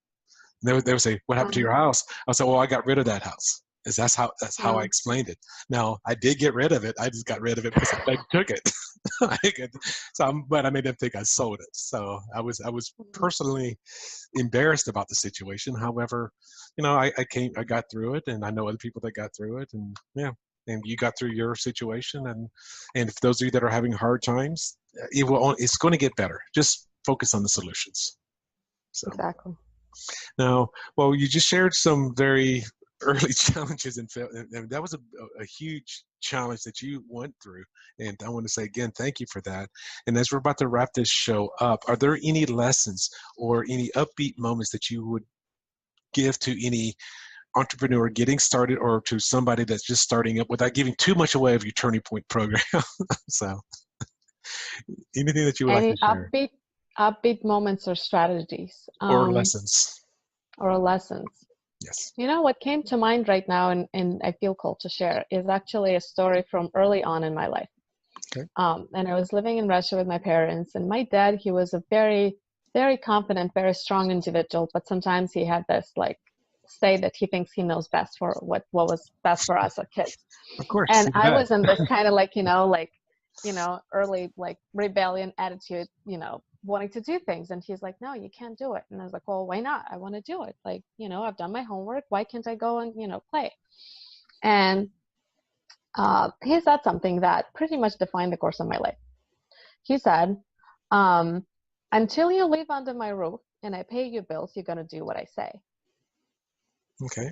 They would say, "What happened to your house?" I said, "Well, I got rid of that house." That's how I explained it. Now I did get rid of it. I just got rid of it because I took it. But I made them think I sold it. So I was personally embarrassed about the situation. However, I got through it, and I know other people that got through it, and yeah, and you got through your situation, and if those of you that are having hard times, it's going to get better. Just focus on the solutions. So Exactly. now, well, you just shared some very early challenges, and that was a huge challenge that you went through, and I want to say again thank you for that. And as we're about to wrap this show up, are there any lessons or any upbeat moments that you would give to any entrepreneur getting started, or to somebody that's just starting up, without giving too much away of your Turning Point program? So anything that you would like Any to share, upbeat moments or strategies, or lessons? or lessons? Yes. What came to mind right now, and I feel called to share, is actually a story from early on in my life. Okay. And I was living in Russia with my parents, and my dad, he was a very, very confident, very strong individual, but sometimes he had this like say that he thinks he knows best for what was best for us as kids. Of course. And I was in this kind of early like rebellion attitude, wanting to do things. And he's like, no, you can't do it. And I was like, well, why not? I want to do it. Like, I've done my homework. Why can't I go and, play? And he said something that pretty much defined the course of my life. He said, until you live under my roof and I pay your bills, you're going to do what I say. Okay.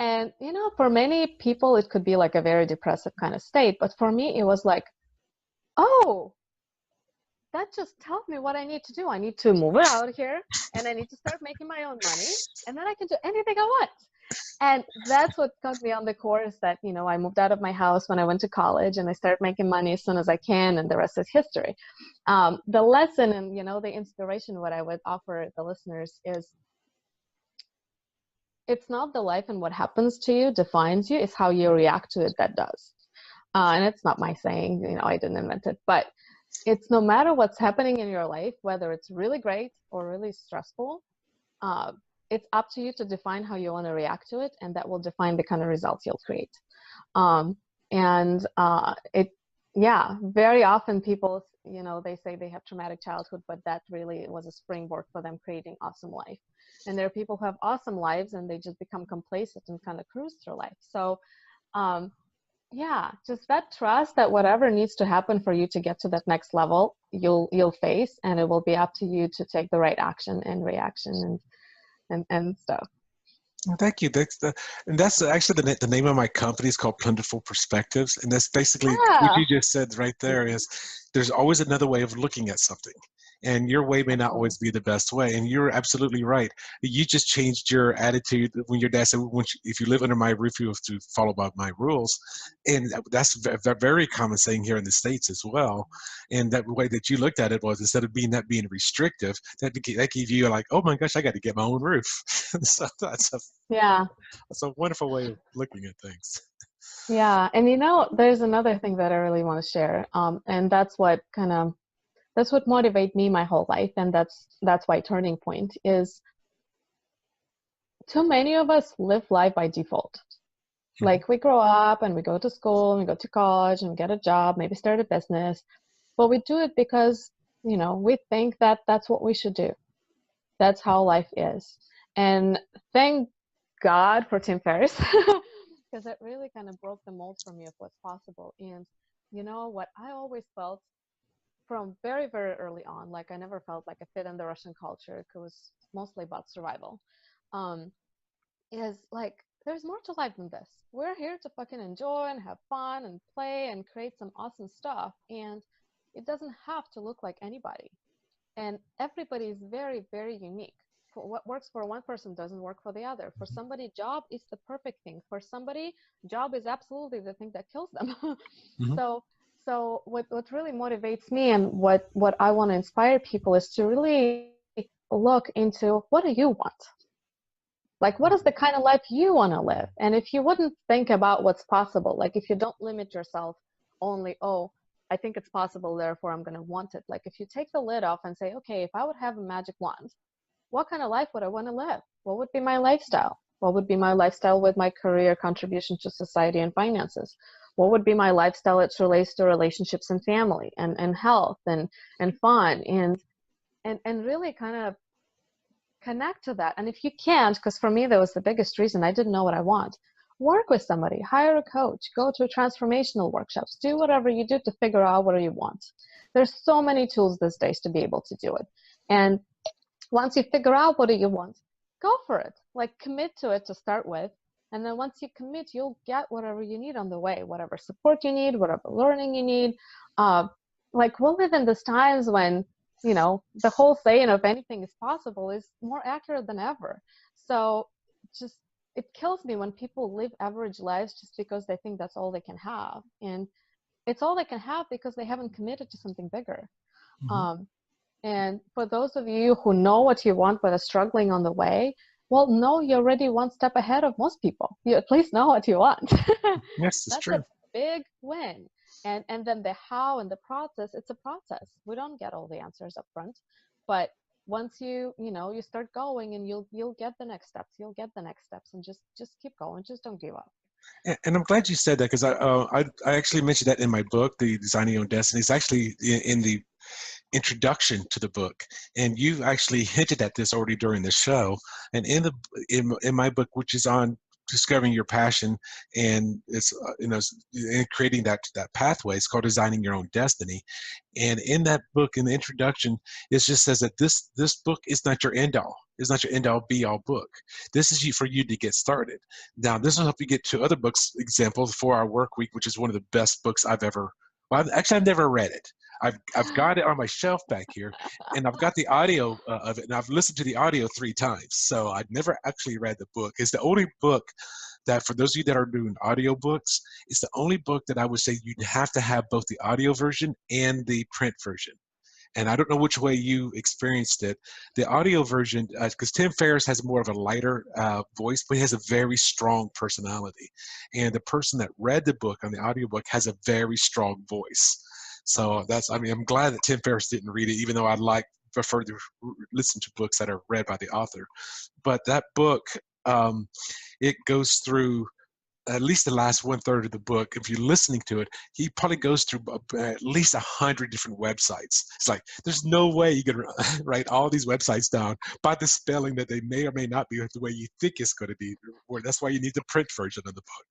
And, for many people, it could be like a very depressive kind of state. But for me, it was like, oh, that just tells me what I need to do. I need to move out here, and I need to start making my own money, and then I can do anything I want. And that's what got me on the course that, I moved out of my house when I went to college, and I started making money as soon as I can, and the rest is history. The lesson and, the inspiration, what I would offer the listeners is, it's not the life and what happens to you defines you, it's how you react to it that does. And it's not my saying, I didn't invent it, but it's no matter what's happening in your life, whether it's really great or really stressful, it's up to you to define how you want to react to it, and that will define the kind of results you'll create. Very often people, they say they have traumatic childhood, but that really was a springboard for them creating awesome life. And there are people who have awesome lives and they just become complacent and kind of cruise through life. So, just that trust that whatever needs to happen for you to get to that next level, you'll face, and it will be up to you to take the right action and reaction and stuff. Thank you. That's actually the name of my company is called Plentiful Perspectives, and that's basically what you just said right there. Is there's always another way of looking at something, and your way may not always be the best way. And you're absolutely right. You just changed your attitude when your dad said, "If you live under my roof, you have to follow by my rules," and that's a very common saying here in the States as well. And that way that you looked at it was, instead of being restrictive, that gave you like, "Oh my gosh, I got to get my own roof." So that's a wonderful way of looking at things. Yeah. And there's another thing that I really want to share. And that's what motivated me my whole life. And that's why Turning Point is, too many of us live life by default. Mm-hmm. Like, we grow up and we go to school and we go to college and we get a job, maybe start a business, but we do it because, we think that that's what we should do. That's how life is. And thank God for Tim Ferriss, because it really kind of broke the mold for me of what's possible. And what I always felt from very, very early on, like I never felt like a fit in the Russian culture, because mostly about survival, is like, there's more to life than this. We're here to fucking enjoy and have fun and play and create some awesome stuff. And it doesn't have to look like anybody. And everybody is very, very unique. For what works for one person doesn't work for the other. For somebody, job is the perfect thing. For somebody, job is absolutely the thing that kills them. Mm-hmm. So what really motivates me, and what I want to inspire people, is to really look into, what do you want? Like, what is the kind of life you want to live? And if you wouldn't think about what's possible, like if you don't limit yourself only, oh, I think it's possible, therefore I'm going to want it. Like if you take the lid off and say, okay, if I would have a magic wand, what kind of life would I want to live? What would be my lifestyle? What would be my lifestyle with my career, contribution to society, and finances? What would be my lifestyle as relates to relationships and family and health and fun and really kind of connect to that. And if you can't, because for me that was the biggest reason, I didn't know what I want, work with somebody, hire a coach, go to transformational workshops, do whatever you do to figure out what you want. There's so many tools these days to be able to do it. And once you figure out what do you want, go for it. Like, commit to it to start with. And then once you commit, you'll get whatever you need on the way, whatever support you need, whatever learning you need. Like, we'll live in these times when, you know, the whole saying of anything is possible is more accurate than ever. So just, it kills me when people live average lives just because they think that's all they can have. And it's all they can have because they haven't committed to something bigger. Mm-hmm. And for those of you who know what you want but are struggling on the way, well, no, you're already one step ahead of most people. You at least know what you want. Yes, it's That's true. a big win. And then the how and the process, it's a process. We don't get all the answers up front, but once you start going, and you'll get the next steps. You'll get the next steps, and just keep going. Just don't give up. And I'm glad you said that, because I actually mentioned that in my book, The Designing Your Own Destiny. It's actually in the introduction to the book, and you actually hinted at this already during the show. And in my book, which is on discovering your passion, and it's in creating that pathway, it's called Designing Your Own Destiny. And in that book, in the introduction, it just says that this book is not your end all. It's not your end all be all book. This is for you to get started. Now, this will help you get to other books. Example, 4-Hour Work Week, which is one of the best books I've ever. Well, I've never read it. I've got it on my shelf back here, and I've got the audio of it, and I've listened to the audio 3 times. So I've never actually read the book. It's the only book that, for those of you that are doing audio books, it's the only book that I would say you'd have to have both the audio version and the print version. And I don't know which way you experienced it. The audio version, because Tim Ferriss has more of a lighter voice, but he has a very strong personality. And the person that read the book on the audiobook has a very strong voice. So I'm glad that Tim Ferriss didn't read it, even though prefer to listen to books that are read by the author. But that book, it goes through at least the last 1/3 of the book. If you're listening to it, he probably goes through at least 100 different websites. It's like, there's no way you can write all these websites down by the spelling that they may or may not be the way you think it's going to be. That's why you need the print version of the book.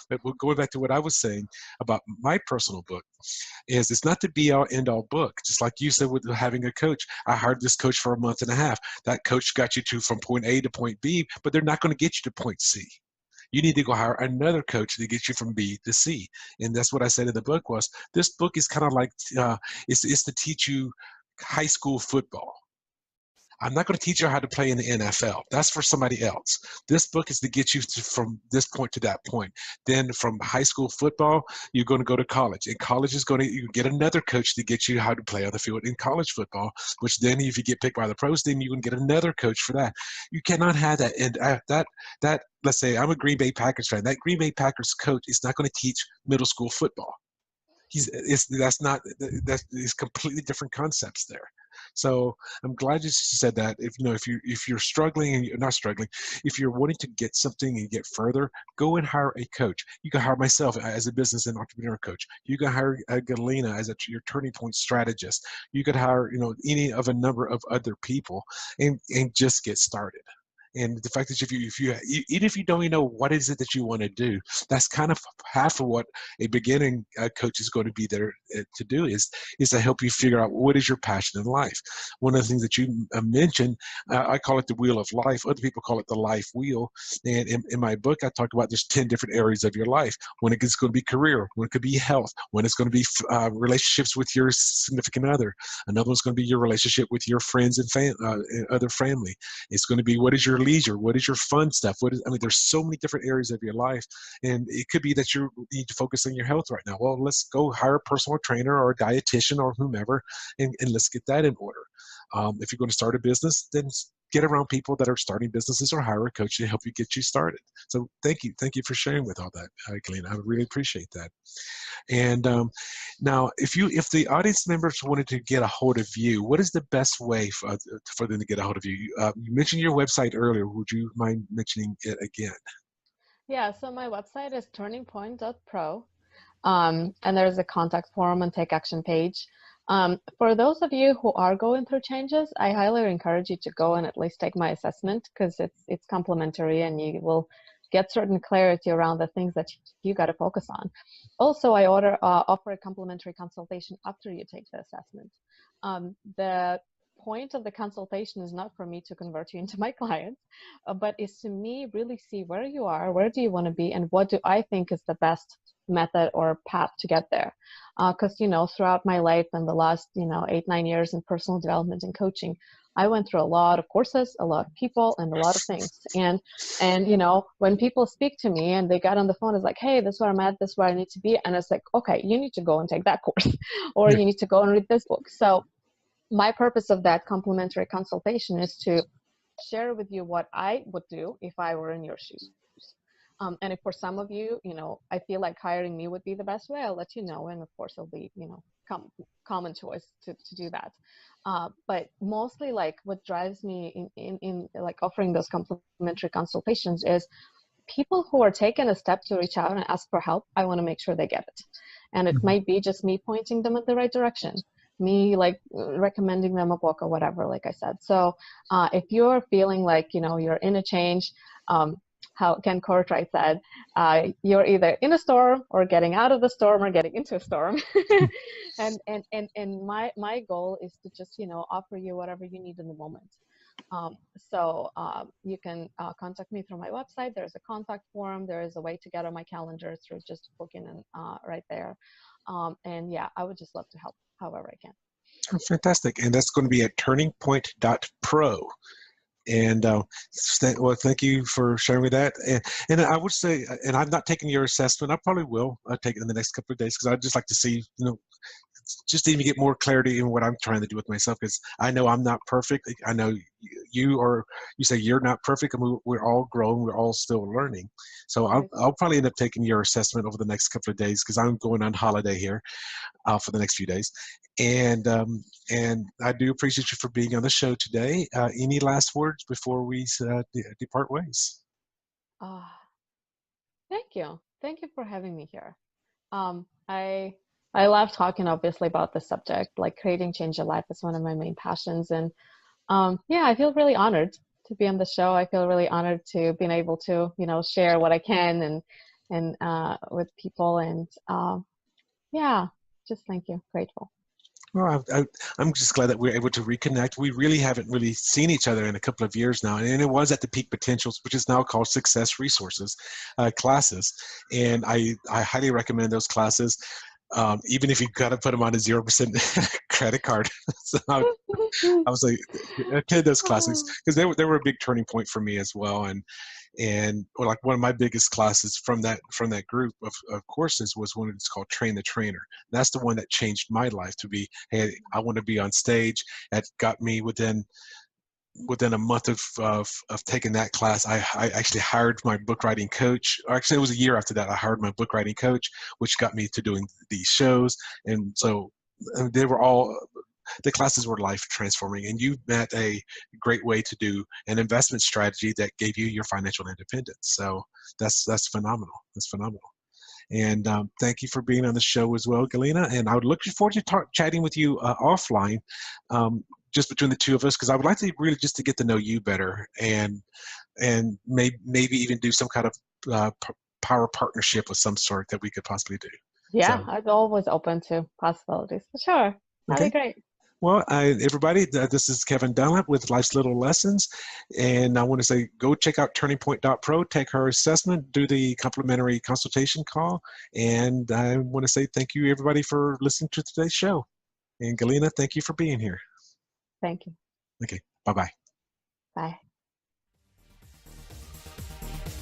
But going back to what I was saying about my personal book, is it's not the be all end all book. Just like you said with having a coach, I hired this coach for a month and a half. That coach got you from point A to point B, but they're not going to get you to point C. You need to go hire another coach to get you from B to C. And that's what I said in the book was, this book is kind of like, it's to teach you high school football. I'm not going to teach you how to play in the NFL. That's for somebody else. This book is to get you from this point to that point. Then from high school football, you're going to go to college. And college is you get another coach to get you how to play on the field in college football, which then if you get picked by the pros, then you can get another coach for that. You cannot have that. And that let's say I'm a Green Bay Packers fan. That Green Bay Packers coach is not going to teach middle school football. It's completely different concepts there. So I'm glad you said that. If you're struggling and you're not struggling, if you're wanting to get something and get further, go and hire a coach. You can hire myself as a business and entrepreneur coach. You can hire Galina as your turning point strategist. You could hire any of a number of other people and just get started. And the fact that even if you don't even know what is it that you want to do, that's kind of half of what a beginning coach is going to be there to do, is to help you figure out what is your passion in life. One of the things that you mentioned, I call it the wheel of life. Other people call it the life wheel. And in my book, I talk about there's 10 different areas of your life. When it's going to be career, when it could be health, when it's going to be relationships with your significant other. Another one's going to be your relationship with your friends and other family. It's going to be, what is your leisure? What is your fun stuff? There's so many different areas of your life. And it could be that you need to focus on your health right now. Well, let's go hire a personal trainer or a dietitian or whomever, and let's get that in order. If you're going to start a business, then get around people that are starting businesses or hire a coach to help you get you started. So thank you for sharing with all that, Galina. I really appreciate that. And now, if the audience members wanted to get a hold of you, what is the best way for them to get a hold of you? You mentioned your website earlier. Would you mind mentioning it again? Yeah, so my website is point.pro, and there's a contact form and take action page. For those of you who are going through changes, I highly encourage you to go and at least take my assessment, because it's complimentary and you will get certain clarity around the things that you got to focus on. Also, I offer a complimentary consultation after you take the assessment. The point of the consultation is not for me to convert you into my client, but is to me really see where you are, where do you want to be, and what do I think is the best method or path to get there. Because throughout my life and the last 8-9 years in personal development and coaching, I went through a lot of courses, a lot of people, and a lot of things. And when people speak to me and they got on the phone, it's like, hey, this is where I'm at, this is where I need to be. And it's like, okay, you need to go and take that course, or you need to go and read this book. So my purpose of that complimentary consultation is to share with you what I would do if I were in your shoes. And if for some of you, I feel like hiring me would be the best way, I'll let you know. And of course, it'll be, common choice to do that. But mostly, like, what drives me in like offering those complimentary consultations is people who are taking a step to reach out and ask for help. I want to make sure they get it. And it might be just me pointing them in the right direction, me like recommending them a book or whatever, like I said. So if you're feeling like, you're in a change, how Ken Kortrite said, you're either in a storm or getting out of the storm or getting into a storm. and my goal is to just, offer you whatever you need in the moment. So you can contact me through my website. There's a contact form. There is a way to get on my calendar through just booking in right there. And yeah, I would just love to help however I can. Oh, fantastic. And that's going to be at turning.point.pro. And well, thank you for sharing with that. And I would say, and I've not taken your assessment. I probably will take it in the next couple of days, because I'd just like to see, just even get more clarity in what I'm trying to do with myself, because I know I'm not perfect. I know you say you're not perfect, and we're all growing. We're all still learning. So I'll probably end up taking your assessment over the next couple of days, because I'm going on holiday here for the next few days. And I do appreciate you for being on the show today. Any last words before we depart ways? Thank you. Thank you for having me here. I love talking, obviously, about this subject. Like, creating change in life is one of my main passions. And yeah, I feel really honored to be on the show. I feel really honored to being able to, share what I can and with people. And yeah, just thank you. Grateful. Well, I'm just glad that we're able to reconnect. We really haven't really seen each other in a couple of years now. And it was at the Peak Potentials, which is now called Success Resources classes. And I highly recommend those classes, even if you've got to put them on a 0% credit card. So I was like, attend those classes, because they were a big turning point for me as well. And like, one of my biggest classes from that group of courses was one that's called Train the Trainer. That's the one that changed my life to be, hey, I want to be on stage. That got me within a month of taking that class. I actually hired my book writing coach. Or actually, it was a year after that. I hired my book writing coach, which got me to doing these shows. And so the classes were life transforming, and you met a great way to do an investment strategy that gave you your financial independence. So that's phenomenal. That's phenomenal. And thank you for being on the show as well, Galina. And I would look forward to chatting with you offline, just between the two of us, because I would like to really just to get to know you better. And and maybe even do some kind of power partnership of some sort that we could possibly do. Yeah, So, I'm always open to possibilities. Sure, that'd be great. Well, everybody, this is Kevin Dunlap with Life's Little Lessons, and I want to say go check out turning.pro, take her assessment, do the complimentary consultation call, and I want to say thank you, everybody, for listening to today's show. And Galina, thank you for being here. Thank you. Okay, bye-bye. Bye.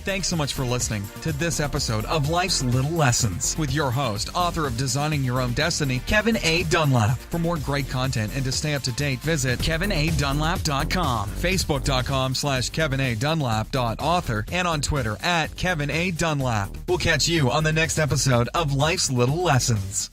Thanks so much for listening to this episode of Life's Little Lessons with your host, author of Designing Your Own Destiny, Kevin A. Dunlap. For more great content and to stay up to date, visit kevinadunlap.com, facebook.com/kevinadunlap.author, and on Twitter @KevinADunlap. We'll catch you on the next episode of Life's Little Lessons.